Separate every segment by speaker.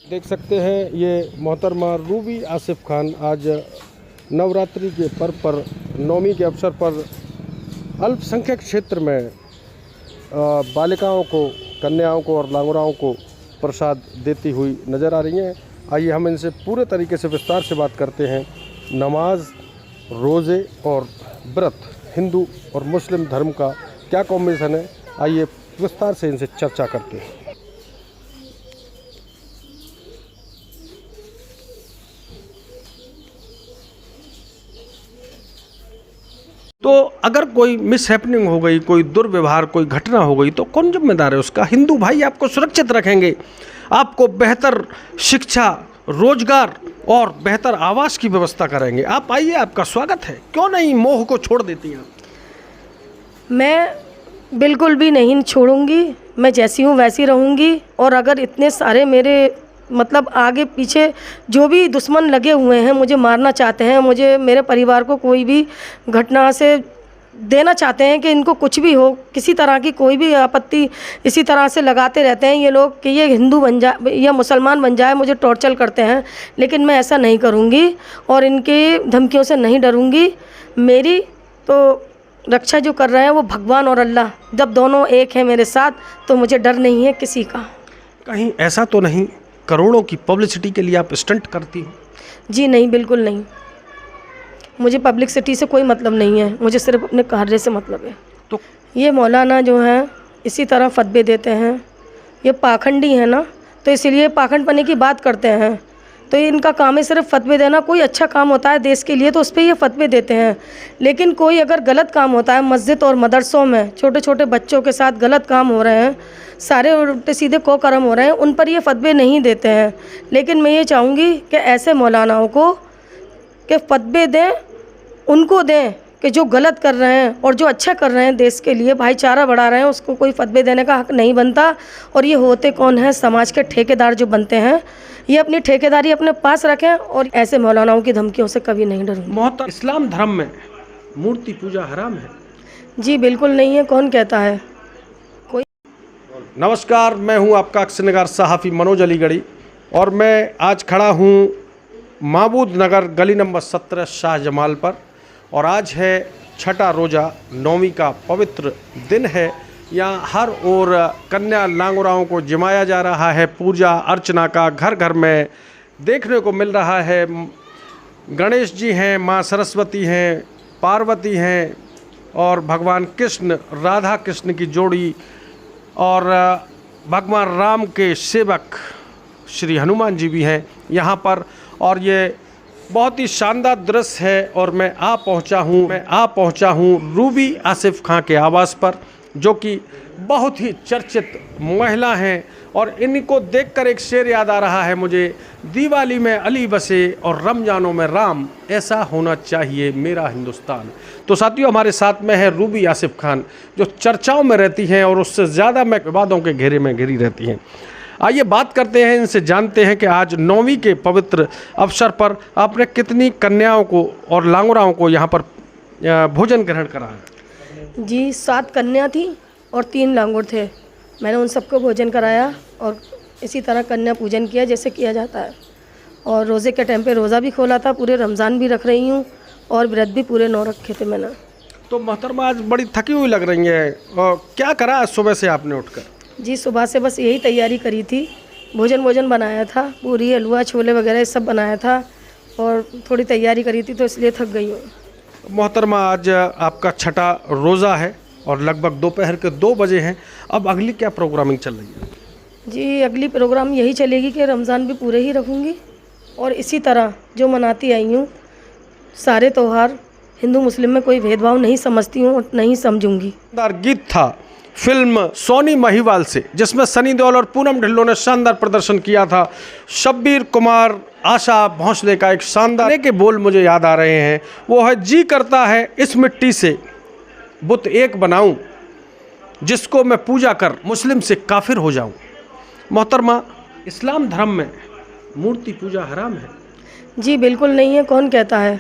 Speaker 1: देख सकते हैं ये मोहतरमा रूबी आसिफ खान आज नवरात्रि के पर्व पर नवमी के अवसर पर अल्पसंख्यक क्षेत्र में बालिकाओं को, कन्याओं को और लांगुराओं को प्रसाद देती हुई नज़र आ रही हैं। आइए हम इनसे पूरे तरीके से विस्तार से बात करते हैं। नमाज, रोज़े और व्रत हिंदू और मुस्लिम धर्म का क्या कॉम्बिनेशन है, आइए विस्तार से इनसे चर्चा करते हैं। तो अगर कोई मिसहैपनिंग हो गई, कोई दुर्व्यवहार, कोई घटना हो गई तो कौन जिम्मेदार है उसका? हिंदू भाई आपको सुरक्षित रखेंगे, आपको बेहतर शिक्षा, रोजगार और बेहतर आवास की व्यवस्था करेंगे। आप आइए, आपका स्वागत है। क्यों नहीं मोह को छोड़ देती हैं?
Speaker 2: मैं बिल्कुल भी नहीं छोड़ूंगी, मैं जैसी हूँ वैसी रहूँगी। और अगर इतने सारे मेरे मतलब आगे पीछे जो भी दुश्मन लगे हुए हैं, मुझे मारना चाहते हैं, मुझे मेरे परिवार को कोई भी घटना से देना चाहते हैं कि इनको कुछ भी हो, किसी तरह की कोई भी आपत्ति इसी तरह से लगाते रहते हैं ये लोग कि ये हिंदू बन जाए या मुसलमान बन जाए, मुझे टॉर्चर करते हैं। लेकिन मैं ऐसा नहीं करूँगी और इनके धमकियों से नहीं डरूँगी। मेरी तो रक्षा जो कर रहे हैं वो भगवान और अल्लाह, जब दोनों एक हैं मेरे साथ, तो मुझे डर नहीं है किसी का।
Speaker 1: कहीं ऐसा तो नहीं करोड़ों की पब्लिसिटी के लिए आप स्टंट करती हो?
Speaker 2: जी नहीं, बिल्कुल नहीं। मुझे पब्लिसिटी से कोई मतलब नहीं है, मुझे सिर्फ अपने कार्य से मतलब है।
Speaker 1: तो
Speaker 2: ये मौलाना जो हैं इसी तरह फतवे देते हैं, ये पाखंडी है ना, तो इसीलिए पाखंडपने की बात करते हैं। तो ये इनका काम है सिर्फ फतवे देना। कोई अच्छा काम होता है देश के लिए तो उस पर ये फतवे देते हैं, लेकिन कोई अगर गलत काम होता है मस्जिद और मदरसों में, छोटे छोटे बच्चों के साथ गलत काम हो रहे हैं, सारे उल्टे सीधे कुकर्म हो रहे हैं, उन पर ये फतवे नहीं देते हैं। लेकिन मैं ये चाहूँगी कि ऐसे मौलानाओं को कि फतवे दें, उनको दें कि जो गलत कर रहे हैं और जो अच्छा कर रहे हैं, देश के लिए भाईचारा बढ़ा रहे हैं, उसको कोई फतवे देने का हक नहीं बनता। और ये होते कौन हैं? समाज के ठेकेदार जो बनते हैं, ये अपनी ठेकेदारी अपने पास रखें और ऐसे मौलानाओं की धमकियों से कभी नहीं डरूँ।
Speaker 1: मोहतरम, इस्लाम धर्म में मूर्ति पूजा हराम है?
Speaker 2: जी बिल्कुल नहीं है। कौन कहता है? कोई।
Speaker 1: नमस्कार, मैं हूं आपका अक्सरनगर सहाफ़ी मनोज अलीगढ़ी और मैं आज खड़ा हूं महबूद नगर गली नंबर 17 शाहजमाल पर। और आज है छठा रोज़ा, नौवीं का पवित्र दिन है। यहाँ हर ओर कन्या लांगुराओं को जिमाया जा रहा है, पूजा अर्चना का घर घर में देखने को मिल रहा है। गणेश जी हैं, माँ सरस्वती हैं, पार्वती हैं और भगवान कृष्ण, राधा कृष्ण की जोड़ी और भगवान राम के सेवक श्री हनुमान जी भी हैं यहाँ पर। और ये बहुत ही शानदार दृश्य है और मैं आ पहुँचा हूँ रूबी आसिफ खां के आवास पर, जो कि बहुत ही चर्चित महिला हैं। और इनको देखकर एक शेर याद आ रहा है मुझे, दिवाली में अली बसे और रमजानों में राम, ऐसा होना चाहिए मेरा हिंदुस्तान। तो साथियों, हमारे साथ में है रूबी आसिफ खान, जो चर्चाओं में रहती हैं और उससे ज़्यादा में विवादों के घेरे में घिरी रहती हैं। आइए बात करते हैं इनसे, जानते हैं कि आज नौवीं के पवित्र अवसर पर आपने कितनी कन्याओं को और लांगुराओं को यहाँ पर भोजन ग्रहण कराया?
Speaker 2: जी 7 कन्या थी और 3 लांगुर थे। मैंने उन सबको भोजन कराया और इसी तरह कन्या पूजन किया जैसे किया जाता है। और रोज़े के टाइम पे रोज़ा भी खोला था, पूरे रमज़ान भी रख रही हूँ और व्रत भी पूरे 9 रखे थे मैंने।
Speaker 1: तो मोहतरमा आज बड़ी थकी हुई लग रही है, और क्या करा आज सुबह से आपने उठकर?
Speaker 2: जी सुबह से बस यही तैयारी करी थी, भोजन बनाया था, पूरी हलवा छोले वगैरह सब बनाया था और थोड़ी तैयारी करी थी, तो इसलिए थक गई हूँ।
Speaker 1: मोहतरमा, आज आपका छठा रोज़ा है और लगभग दोपहर के 2 बजे हैं। अब अगली क्या प्रोग्रामिंग चल रही है?
Speaker 2: जी अगली प्रोग्राम यही चलेगी कि रमज़ान भी पूरे ही रखूँगी और इसी तरह जो मनाती आई हूँ सारे त्यौहार, हिंदू मुस्लिम में कोई भेदभाव नहीं समझती हूँ और नहीं समझूंगी।
Speaker 1: गीत था फिल्म सोनी महिवाल से, जिसमें सनी देओल और पूनम ढिल्लों ने शानदार प्रदर्शन किया था। शब्बीर कुमार, आशा भोंसले का एक शानदार के बोल मुझे याद आ रहे हैं, वो है, जी करता है इस मिट्टी से बुत एक बनाऊं, जिसको मैं पूजा कर मुस्लिम से काफिर हो जाऊं। मोहतरमा, इस्लाम धर्म में मूर्ति पूजा हराम है?
Speaker 2: जी बिल्कुल नहीं है। कौन कहता है?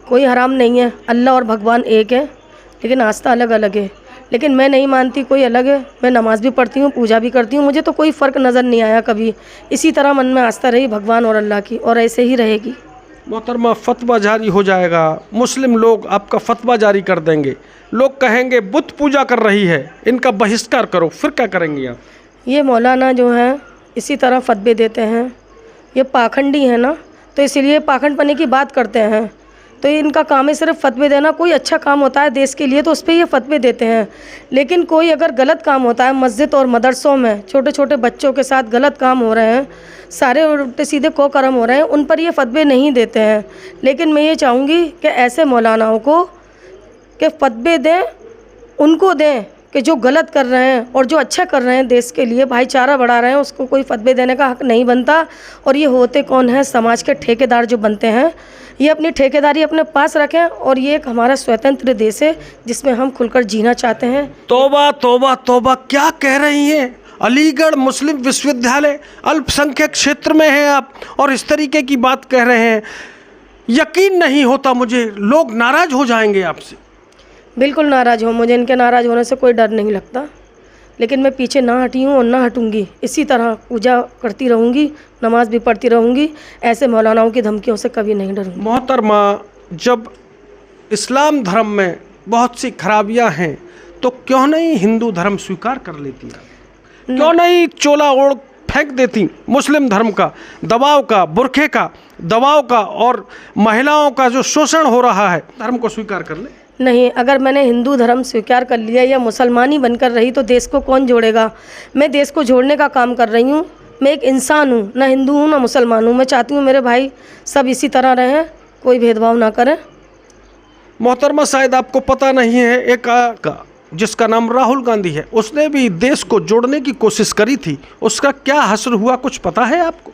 Speaker 2: कोई हराम नहीं है। अल्लाह और भगवान एक है, लेकिन आस्था अलग अलग है। लेकिन मैं नहीं मानती, कोई अलग है। मैं नमाज़ भी पढ़ती हूँ, पूजा भी करती हूँ, मुझे तो कोई फ़र्क नज़र नहीं आया कभी। इसी तरह मन में आस्था रही भगवान और अल्लाह की, और ऐसे ही रहेगी।
Speaker 1: मोहतरमा, फतवा जारी हो जाएगा, मुस्लिम लोग आपका फतवा जारी कर देंगे, लोग कहेंगे बुत पूजा कर रही है, इनका बहिष्कार करो, फिर क्या करेंगी आप?
Speaker 2: ये मौलाना जो हैं इसी तरह फतवे देते हैं, ये पाखंडी है ना, तो इसलिए पाखंडपने की बात करते हैं। तो ये इनका काम है सिर्फ फतवे देना। कोई अच्छा काम होता है देश के लिए तो उस पर ये फतवे देते हैं, लेकिन कोई अगर गलत काम होता है मस्जिद और मदरसों में, छोटे छोटे बच्चों के साथ गलत काम हो रहे हैं, सारे उल्टे सीधे कोकरम हो रहे हैं, उन पर ये फतवे नहीं देते हैं। लेकिन मैं ये चाहूँगी कि ऐसे मौलानाओं को कि फतवे दें, उनको दें कि जो गलत कर रहे हैं और जो अच्छा कर रहे हैं देश के लिए, भाईचारा बढ़ा रहे हैं, उसको कोई फतवे देने का हक नहीं बनता। और ये होते कौन हैं? समाज के ठेकेदार जो बनते हैं, ये अपनी ठेकेदारी अपने पास रखें। और ये एक हमारा स्वतंत्र देश है जिसमें हम खुलकर जीना चाहते हैं।
Speaker 1: तौबा तौबा तौबा, क्या कह रही हैं? अलीगढ़ मुस्लिम विश्वविद्यालय अल्पसंख्यक क्षेत्र में हैं आप, और इस तरीके की बात कह रहे हैं। यकीन नहीं होता मुझे, लोग नाराज़ हो जाएंगे आपसे।
Speaker 2: बिल्कुल नाराज़ हो, मुझे इनके नाराज़ होने से कोई डर नहीं लगता, लेकिन मैं पीछे ना हटी हूँ और ना हटूँगी। इसी तरह पूजा करती रहूँगी, नमाज़ भी पढ़ती रहूँगी, ऐसे मौलानाओं की धमकियों से कभी नहीं डरूँगी।
Speaker 1: मोहतरमा, जब इस्लाम धर्म में बहुत सी खराबियां हैं तो क्यों नहीं हिंदू धर्म स्वीकार कर लेती हैं? क्यों नहीं चोला ओढ़ फेंक देती मुस्लिम धर्म का, दबाव का, बुरखे का, दबाव का, और महिलाओं का जो शोषण हो रहा है, धर्म को स्वीकार कर ले?
Speaker 2: नहीं, अगर मैंने हिंदू धर्म स्वीकार कर लिया या मुसलमानी बनकर रही तो देश को कौन जोड़ेगा? मैं देश को जोड़ने का काम कर रही हूँ। मैं एक इंसान हूँ, ना हिंदू हूँ ना मुसलमान हूँ। मैं चाहती हूँ मेरे भाई सब इसी तरह रहें, कोई भेदभाव ना करें।
Speaker 1: मोहतरमा, शायद आपको पता नहीं है, एक का जिसका नाम राहुल गांधी है, उसने भी देश को जोड़ने की कोशिश करी थी, उसका क्या हश्र हुआ, कुछ पता है आपको?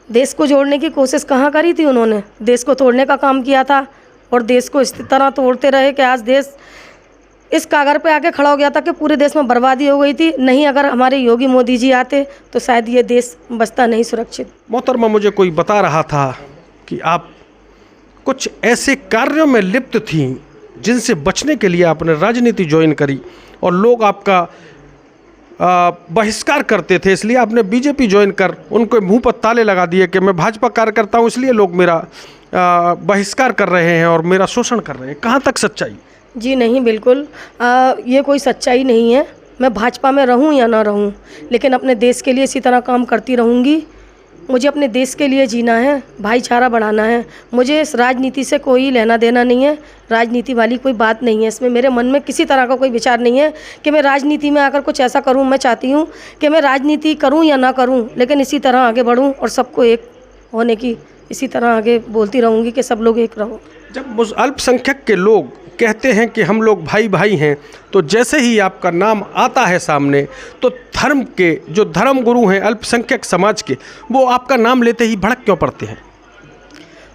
Speaker 2: देश को जोड़ने की कोशिश कहाँ करी थी उन्होंने? देश को तोड़ने का काम किया था, और देश को इस तरह तोड़ते रहे कि आज देश इस कागर पे आके खड़ा हो गया था कि पूरे देश में बर्बादी हो गई थी। नहीं, अगर हमारे योगी मोदी जी आते तो शायद ये देश बचता नहीं सुरक्षित।
Speaker 1: मोहतरमा, मुझे कोई बता रहा था कि आप कुछ ऐसे कार्यों में लिप्त थी जिनसे बचने के लिए आपने राजनीति ज्वाइन करी, और लोग आपका बहिष्कार करते थे, इसलिए आपने बीजेपी ज्वाइन कर उनको मुंह पर ताले लगा दिए कि मैं भाजपा कार्यकर्ता हूँ, इसलिए लोग मेरा बहिष्कार कर रहे हैं और मेरा शोषण कर रहे हैं। कहाँ तक सच्चाई?
Speaker 2: जी नहीं, बिल्कुल ये कोई सच्चाई नहीं है। मैं भाजपा में रहूं या ना रहूं, लेकिन अपने देश के लिए इसी तरह काम करती रहूंगी। मुझे अपने देश के लिए जीना है, भाईचारा बढ़ाना है। मुझे इस राजनीति से कोई लेना देना नहीं है, राजनीति वाली कोई बात नहीं है। इसमें मेरे मन में किसी तरह का कोई विचार नहीं है कि मैं राजनीति में आकर कुछ ऐसा करूं। मैं चाहती हूं कि मैं राजनीति करूं या ना करूं, लेकिन इसी तरह आगे बढ़ूं और सबको एक होने की इसी तरह आगे बोलती रहूंगी कि सब लोग एक रहो।
Speaker 1: जब अल्पसंख्यक के लोग कहते हैं कि हम लोग भाई भाई हैं, तो जैसे ही आपका नाम आता है सामने, तो धर्म के जो धर्म गुरु हैं अल्पसंख्यक समाज के, वो आपका नाम लेते ही भड़क क्यों पड़ते हैं?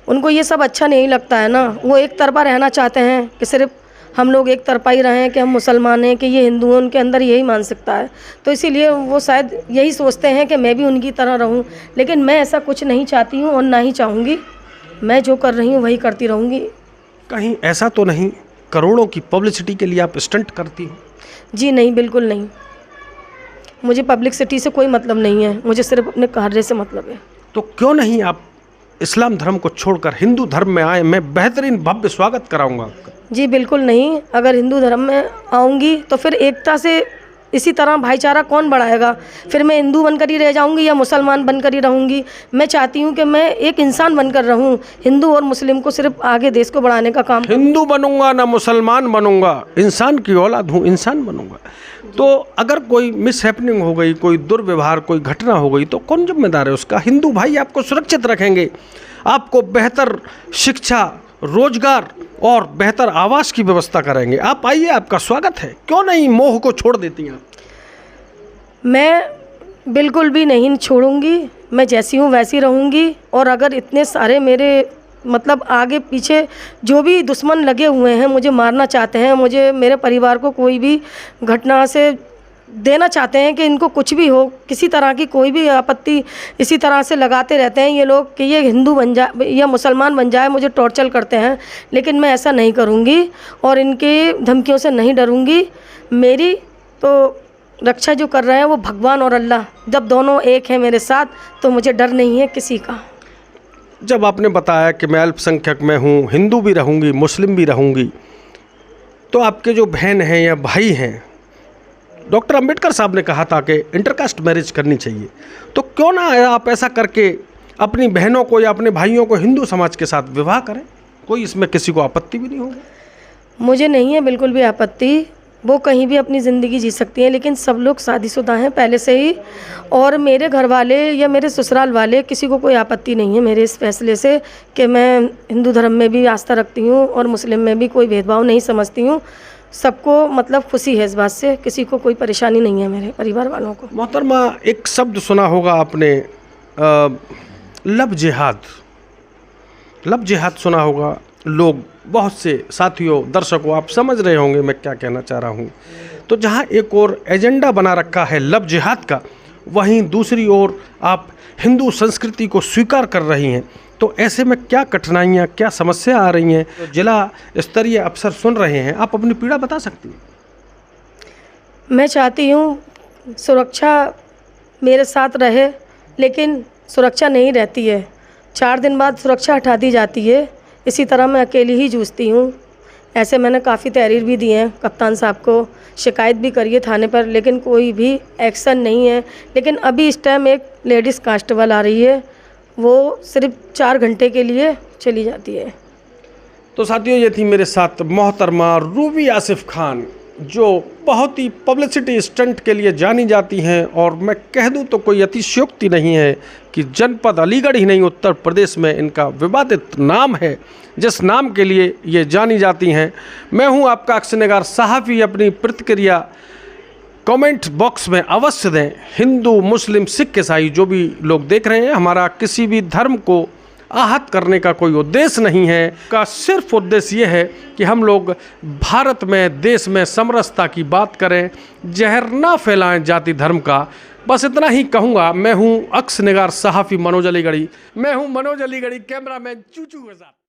Speaker 2: उनको ये सब अच्छा नहीं लगता है ना। वो एक तरफा रहना चाहते हैं कि सिर्फ हम लोग एक तरफा ही रहें, कि हम मुसलमान हैं, कि ये हिंदू हैं। उनके अंदर यही मानसिकता है, तो इसीलिए वो शायद यही सोचते हैं कि मैं भी उनकी तरह रहूं। लेकिन मैं ऐसा कुछ नहीं चाहती हूं और ना ही चाहूँगी। मैं जो कर रही हूँ वही करती रहूँगी।
Speaker 1: कहीं ऐसा तो नहीं करोड़ों की पब्लिसिटी के लिए आप स्टंट करती हो?
Speaker 2: जी नहीं, बिल्कुल नहीं। मुझे पब्लिसिटी से कोई मतलब नहीं है, मुझे सिर्फ अपने कार्य से मतलब है।
Speaker 1: तो क्यों नहीं आप इस्लाम धर्म को छोड़कर हिंदू धर्म में आए? मैं बेहतरीन भव्य स्वागत कराऊंगा आपका।
Speaker 2: जी बिल्कुल नहीं। अगर हिंदू धर्म में आऊँगी तो फिर एकता से इसी तरह भाईचारा कौन बढ़ाएगा? फिर मैं हिंदू बनकर ही रह जाऊंगी या मुसलमान बनकर ही रहूंगी? मैं चाहती हूं कि मैं एक इंसान बनकर रहूं, हिंदू और मुस्लिम को सिर्फ आगे देश को बढ़ाने का काम।
Speaker 1: हिंदू बनूंगा ना मुसलमान बनूंगा, इंसान की औलाद हूँ, इंसान बनूंगा। तो अगर कोई मिसहैपनिंग हो गई, कोई दुर्व्यवहार, कोई घटना हो गई, तो कौन जिम्मेदार है उसका? हिंदू भाई आपको सुरक्षित रखेंगे, आपको बेहतर शिक्षा, रोजगार और बेहतर आवास की व्यवस्था करेंगे। आप आइए, आपका स्वागत है। क्यों नहीं मोह को छोड़ देती हैं?
Speaker 2: मैं बिल्कुल भी नहीं छोड़ूंगी। मैं जैसी हूँ वैसी रहूँगी। और अगर इतने सारे मेरे मतलब आगे पीछे जो भी दुश्मन लगे हुए हैं, मुझे मारना चाहते हैं, मुझे मेरे परिवार को कोई भी घटना से देना चाहते हैं कि इनको कुछ भी हो, किसी तरह की कोई भी आपत्ति इसी तरह से लगाते रहते हैं ये लोग कि ये हिंदू बन जाए या मुसलमान बन जाए, मुझे टॉर्चर करते हैं। लेकिन मैं ऐसा नहीं करूँगी और इनकी धमकियों से नहीं डरूँगी। मेरी तो रक्षा जो कर रहे हैं वो भगवान और अल्लाह, जब दोनों एक हैं मेरे साथ, तो मुझे डर नहीं है किसी का।
Speaker 1: जब आपने बताया कि मैं अल्पसंख्यक में हूँ, हिंदू भी रहूँगी, मुस्लिम भी रहूँगी, तो आपके जो बहन हैं या भाई हैं, डॉक्टर अंबेडकर साहब ने कहा था कि इंटरकास्ट मैरिज करनी चाहिए, तो क्यों ना आप ऐसा करके अपनी बहनों को या अपने भाइयों को हिंदू समाज के साथ विवाह करें? कोई इसमें किसी को आपत्ति भी नहीं होगी।
Speaker 2: मुझे नहीं है बिल्कुल भी आपत्ति, वो कहीं भी अपनी ज़िंदगी जी सकती हैं, लेकिन सब लोग शादीशुदा हैं पहले से ही, और मेरे घर वाले या मेरे ससुराल वाले किसी को कोई आपत्ति नहीं है मेरे इस फैसले से कि मैं हिंदू धर्म में भी आस्था रखती हूँ और मुस्लिम में भी कोई भेदभाव नहीं समझती हूँ। सबको मतलब खुशी है इस बात से, किसी को कोई परेशानी नहीं है मेरे परिवार वालों को।
Speaker 1: मोहतरमा, एक शब्द सुना होगा आपने, लव जिहाद। लव जिहाद सुना होगा, लोग बहुत से साथियों, दर्शकों, आप समझ रहे होंगे मैं क्या कहना चाह रहा हूँ। तो जहाँ एक और एजेंडा बना रखा है लव जिहाद का, वहीं दूसरी ओर आप हिंदू संस्कृति को स्वीकार कर रही हैं, तो ऐसे में क्या कठिनाइयाँ, क्या समस्या आ रही हैं? तो जिला स्तरीय अफसर सुन रहे हैं, आप अपनी पीड़ा बता सकती हैं?
Speaker 2: मैं चाहती हूँ सुरक्षा मेरे साथ रहे, लेकिन सुरक्षा नहीं रहती है। 4 दिन बाद सुरक्षा हटा दी जाती है। इसी तरह मैं अकेली ही जूझती हूँ। ऐसे मैंने काफ़ी तहरीर भी दी हैं, कप्तान साहब को शिकायत भी करी है थाने पर, लेकिन कोई भी एक्शन नहीं है। लेकिन अभी इस टाइम एक लेडीज़ कांस्टेबल आ रही है, वो सिर्फ 4 घंटे के लिए चली जाती है।
Speaker 1: तो साथियों, ये थी मेरे साथ मोहतरमा रूबी आसिफ खान, जो बहुत ही पब्लिसिटी स्टंट के लिए जानी जाती हैं, और मैं कह दूं तो कोई अतिशयोक्ति नहीं है कि जनपद अलीगढ़ ही नहीं, उत्तर प्रदेश में इनका विवादित नाम है, जिस नाम के लिए ये जानी जाती हैं। मैं हूं आपका अक्सरनगार सहाफ़ी। अपनी प्रतिक्रिया कमेंट बॉक्स में अवश्य दें। हिंदू, मुस्लिम, सिख, ईसाई जो भी लोग देख रहे हैं, हमारा किसी भी धर्म को आहत करने का कोई उद्देश्य नहीं है। का सिर्फ उद्देश्य ये है कि हम लोग भारत में, देश में समरसता की बात करें, जहर ना फैलाएं जाति धर्म का। बस इतना ही कहूँगा। मैं हूँ अक्सरनगार सहाफ़ी मनोज अलीगढ़ी। मैं हूँ मनोज अलीगढ़ी, कैमरामैन चूचू के साथ।